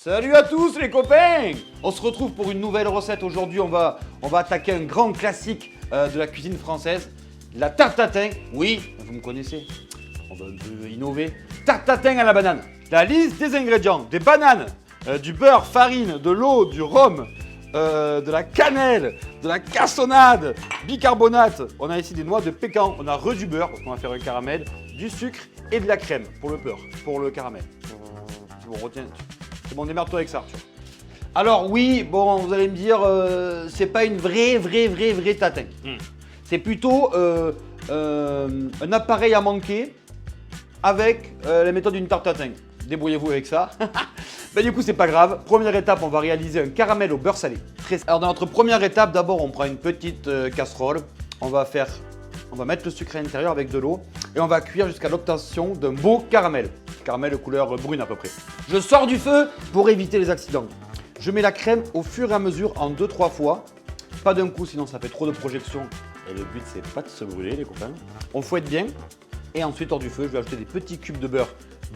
Salut à tous les copains! On se retrouve pour une nouvelle recette. Aujourd'hui, on va attaquer un grand classique de la cuisine française, la tarte tatin. Oui, vous me connaissez. On va un peu innover. Tarte tatin à la banane. La liste des ingrédients: des bananes, du beurre, farine, de l'eau, du rhum, de la cannelle, de la cassonade, bicarbonate. On a ici des noix de pécan. On a du beurre parce qu'on va faire un caramel, du sucre et de la crème pour le beurre, pour le caramel. On retient. C'est bon, démerde-toi avec ça, Arthur. Alors oui, bon, vous allez me dire, c'est pas une vraie tatin. C'est plutôt un appareil à manquer avec la méthode d'une tarte tatin. Débrouillez-vous avec ça. Ben, du coup, c'est pas grave. Première étape, on va réaliser un caramel au beurre salé. Alors dans notre première étape, d'abord, on prend une petite casserole. On va mettre le sucre à l'intérieur avec de l'eau et on va cuire jusqu'à l'obtention d'un beau caramel. Caramel de couleur brune à peu près. Je sors du feu pour éviter les accidents. Je mets la crème au fur et à mesure en 2-3 fois. Pas d'un coup, sinon ça fait trop de projections. Et le but, c'est pas de se brûler, les copains. On fouette bien. Et ensuite, hors du feu, je vais ajouter des petits cubes de beurre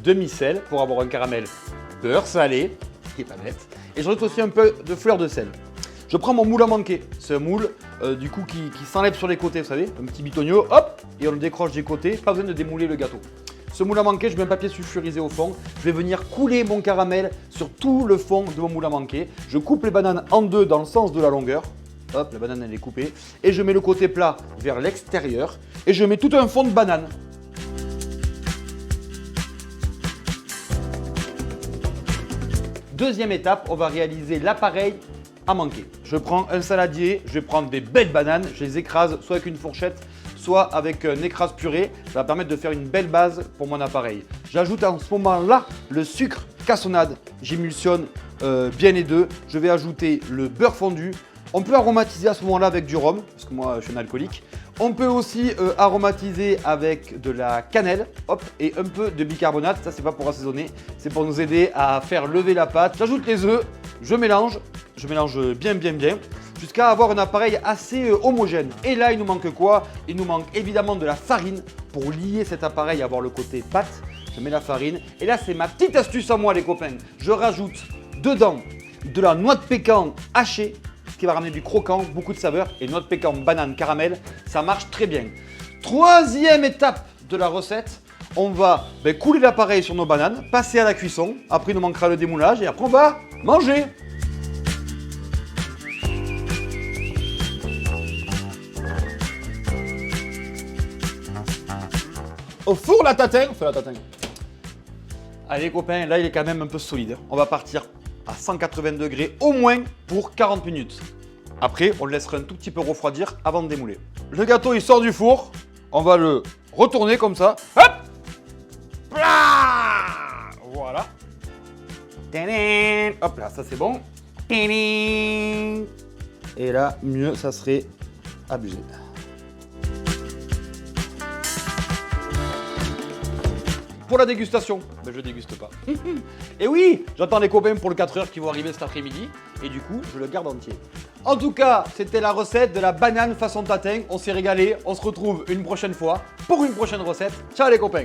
demi-sel pour avoir un caramel beurre salé, qui est pas bête. Et je rajoute aussi un peu de fleur de sel. Je prends mon moule à manquer. C'est un moule du coup qui s'enlève sur les côtés, vous savez, un petit bitonio, hop, et on le décroche des côtés. Pas besoin de démouler le gâteau. Ce moule à manquer, je mets un papier sulfurisé au fond. Je vais venir couler mon caramel sur tout le fond de mon moule à manquer. Je coupe les bananes en deux dans le sens de la longueur. Hop, la banane elle est coupée. Et je mets le côté plat vers l'extérieur. Et je mets tout un fond de banane. Deuxième étape, on va réaliser l'appareil à manquer. Je prends un saladier, je vais prendre des belles bananes, je les écrase soit avec une fourchette, soit avec un écrase purée. Ça va permettre de faire une belle base pour mon appareil. J'ajoute en ce moment-là le sucre cassonade. J'émulsionne bien les deux. Je vais ajouter le beurre fondu. On peut aromatiser à ce moment-là avec du rhum, parce que moi je suis un alcoolique. On peut aussi aromatiser avec de la cannelle, hop, et un peu de bicarbonate. Ça, c'est pas pour assaisonner, c'est pour nous aider à faire lever la pâte. J'ajoute les œufs, je mélange bien, jusqu'à avoir un appareil assez homogène. Et là, il nous manque quoi? Il nous manque évidemment de la farine pour lier cet appareil et avoir le côté pâte. Je mets la farine. Et là, c'est ma petite astuce à moi, les copains. Je rajoute dedans de la noix de pécan hachée, ce qui va ramener du croquant, beaucoup de saveur. Et noix de pécan, banane, caramel, ça marche très bien. Troisième étape de la recette. On va couler l'appareil sur nos bananes, passer à la cuisson. Après, il nous manquera le démoulage et après, on va manger. Au four la tatin, on fait la tatin. Allez copains, là il est quand même un peu solide. On va partir à 180 degrés au moins pour 40 minutes. Après, on le laissera un tout petit peu refroidir avant de démouler. Le gâteau il sort du four, on va le retourner comme ça. Hop! Voilà. Hop là, ça c'est bon. Et là, mieux ça serait abusé. Pour la dégustation, ben je déguste pas. Et oui, j'attends les copains pour le 4 heures qui vont arriver cet après-midi. Et du coup, je le garde entier. En tout cas, c'était la recette de la banane façon tatin. On s'est régalé. On se retrouve une prochaine fois pour une prochaine recette. Ciao les copains.